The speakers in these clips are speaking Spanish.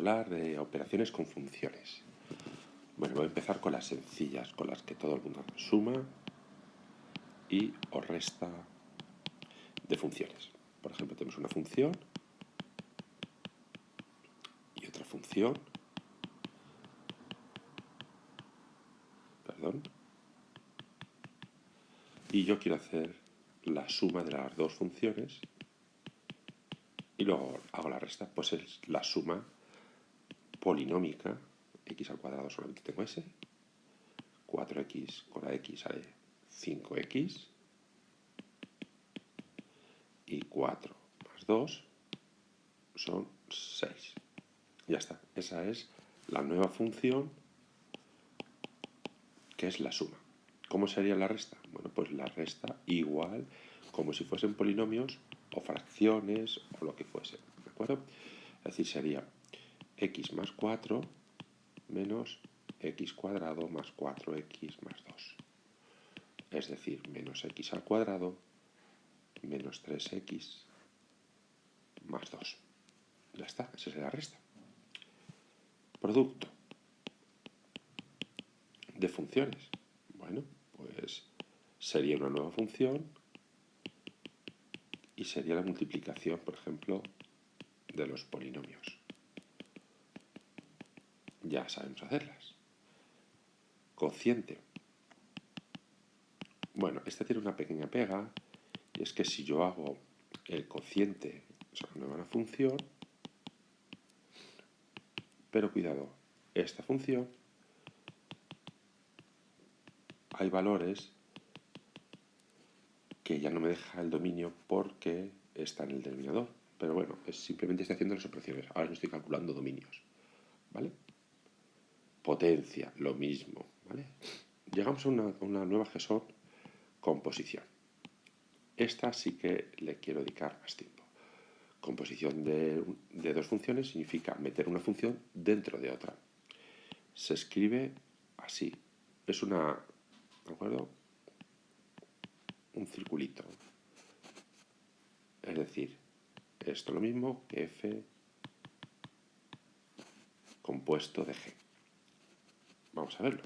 hablar de operaciones con funciones. Bueno, voy a empezar con las sencillas, con las que todo el mundo suma y o resta de funciones. Por ejemplo, tenemos una función y otra función. Y yo quiero hacer la suma de las dos funciones y luego hago la resta. Pues es la suma polinómica. X al cuadrado solamente tengo s. 4x con la x sale 5x. Y 4 más 2 son 6. Ya está. Esa es la nueva función, que es la suma. ¿Cómo sería la resta? Bueno, pues la resta igual como si fuesen polinomios o fracciones o lo que fuese. ¿De acuerdo? Es decir, sería x más 4 menos x cuadrado más 4x más 2. Es decir, menos x al cuadrado menos 3x más 2. Ya está, esa es la resta. Producto de funciones. Bueno, pues sería una nueva función y sería la multiplicación, por ejemplo, de los polinomios. Ya sabemos hacerlas. Cociente. Bueno, esta tiene una pequeña pega, y es que si yo hago el cociente sobre una función, pero cuidado, esta función hay valores que ya no me deja el dominio porque está en el denominador. Pero bueno, simplemente estoy haciendo las operaciones. Ahora no estoy calculando dominios. ¿Vale? Potencia, lo mismo. ¿Vale? Llegamos a una nueva que son composición. Esta sí que le quiero dedicar más tiempo. Composición de dos funciones significa meter una función dentro de otra. Se escribe así. Es una, ¿de acuerdo? Un circulito. Es decir, esto es lo mismo que f compuesto de g. Vamos a verlo.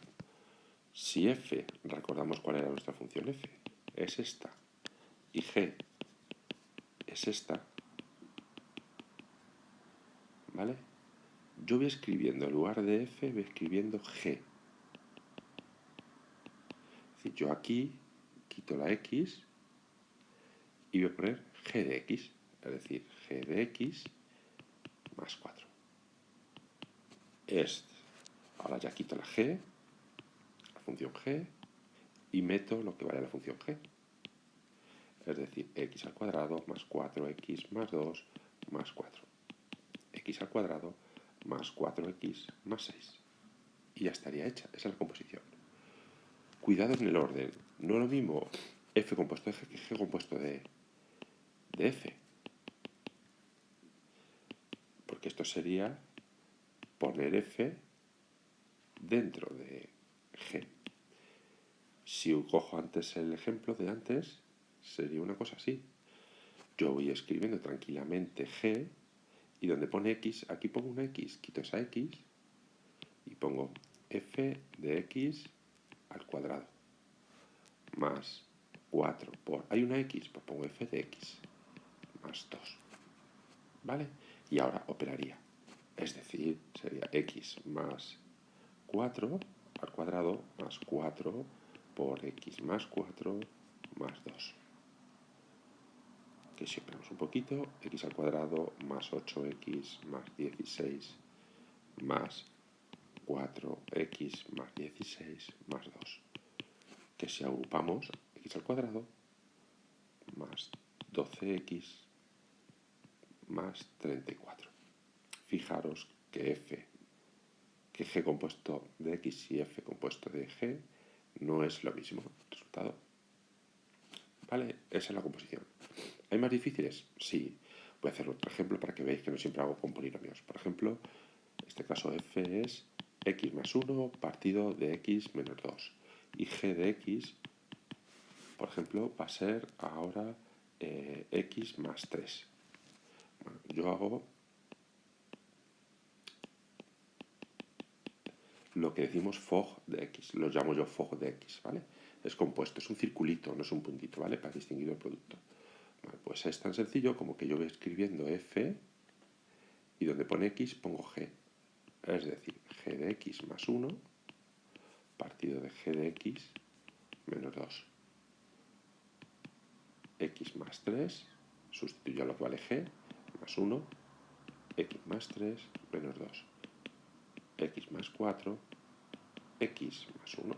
Si f, recordamos cuál era nuestra función f, es esta, y g es esta, ¿vale? Yo voy escribiendo, en lugar de f, voy escribiendo g. Es decir, yo aquí quito la x y voy a poner g de x, es decir, g de x más 4. Ahora ya quito la g, la función g, y meto lo que vale la función g. Es decir, x al cuadrado más 4x más 2 más 4. X al cuadrado más 4x más 6. Y ya estaría hecha. Esa es la composición. Cuidado en el orden. No es lo mismo f compuesto de g que g compuesto de f. Porque esto sería poner f dentro de g. Si cojo antes el ejemplo de antes, sería una cosa así. Yo voy escribiendo tranquilamente g y donde pone x, aquí pongo una x, quito esa x y pongo f de x al cuadrado más 4 por... ¿Hay una x? Pues pongo f de x más 2. ¿Vale? Y ahora operaría. Es decir, sería x más 4 al cuadrado más 4 por x más 4 más 2. Que si operamos un poquito, x al cuadrado más 8x más 16 más 4x más 16 más 2. Que si agrupamos x al cuadrado más 12x más 34. Fijaros que g compuesto de x y f compuesto de g no es lo mismo. Resultado. ¿Vale? Esa es la composición. ¿Hay más difíciles? Sí. Voy a hacer otro ejemplo para que veáis que no siempre hago con polinomios. Por ejemplo, en este caso f es x más 1 partido de x menos 2. Y g de x, por ejemplo, va a ser ahora x más 3. Bueno, yo hago lo que decimos fog de x, lo llamo yo fog de x, ¿vale? Es compuesto, es un circulito, no es un puntito, ¿vale? Para distinguir el producto. Vale, pues es tan sencillo como que yo voy escribiendo f y donde pone x pongo g. Es decir, g de x más 1 partido de g de x menos 2. X más 3, sustituyo a lo que vale g, más 1, x más 3 menos 2. X más 4, x más 1.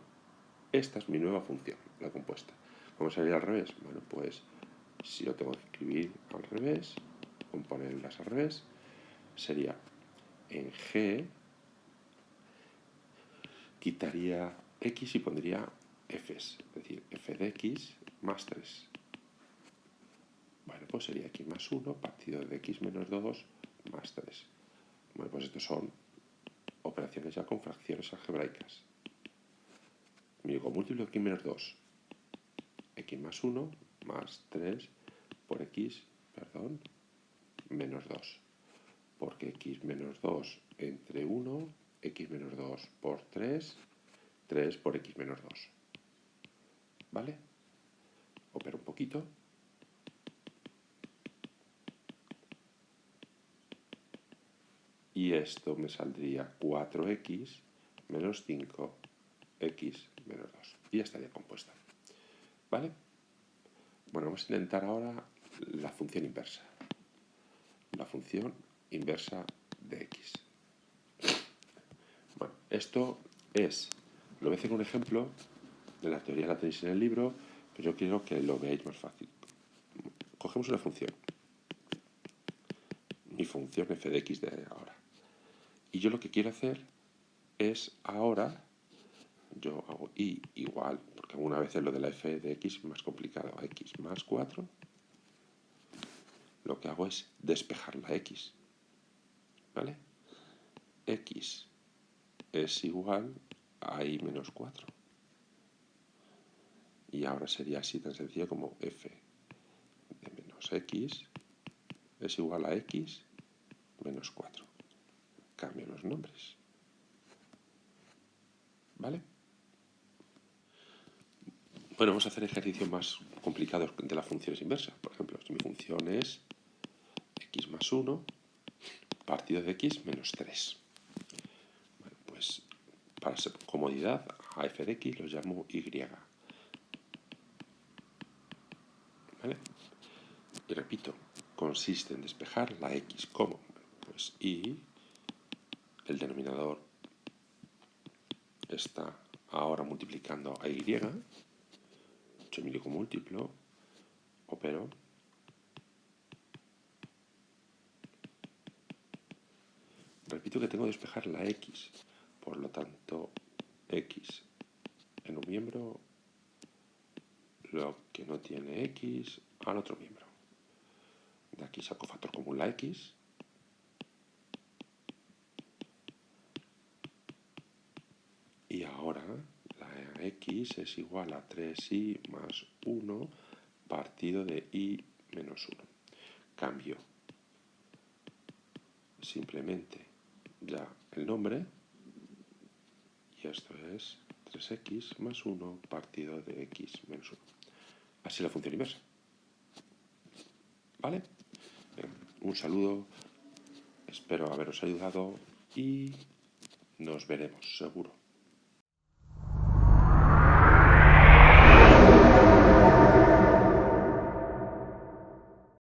Esta es mi nueva función, la compuesta. ¿Cómo sería al revés? Bueno, pues si lo tengo que escribir al revés, componerlas al revés, sería en g, quitaría x y pondría f's, es decir, f de x más 3. Bueno, pues sería x más 1 partido de x menos 2 más 3. Bueno, pues estos son operaciones ya con fracciones algebraicas. Mi múltiplo de x menos 2, x más 1 más 3 por x, menos 2. Porque x menos 2 entre 1, x menos 2 por 3, 3 por x menos 2. ¿Vale? Opero un poquito. Y esto me saldría 4x menos 5x menos 2. Y ya estaría compuesta. ¿Vale? Bueno, vamos a intentar ahora la función inversa. La función inversa de x. Bueno, esto lo voy a hacer con un ejemplo, de la teoría la tenéis en el libro, pero yo quiero que lo veáis más fácil. Cogemos una función, mi función f de x de ahora. Y yo lo que quiero hacer es ahora, yo hago y igual, porque alguna vez lo de la f de x es más complicado, a x más 4, lo que hago es despejar la x, ¿vale? X es igual a y menos 4. Y ahora sería así tan sencillo como f de menos x es igual a x menos 4. Cambio los nombres. ¿Vale? Bueno, vamos a hacer ejercicios más complicados de las funciones inversas. Por ejemplo, si mi función es x más 1 partido de x menos 3. Bueno, pues para comodidad a f de x lo llamo y. ¿Vale? Y repito, consiste en despejar la x. ¿Cómo? Pues y, el denominador está ahora multiplicando a y, 8 con múltiplo, opero, repito que tengo que despejar la x, por lo tanto x en un miembro, lo que no tiene x al otro miembro. De aquí saco factor común la x, y ahora la x es igual a 3y más 1 partido de y menos 1. Cambio simplemente ya el nombre, y esto es 3x más 1 partido de x menos 1. Así la función inversa. ¿Vale? Bien, un saludo, espero haberos ayudado y nos veremos seguro.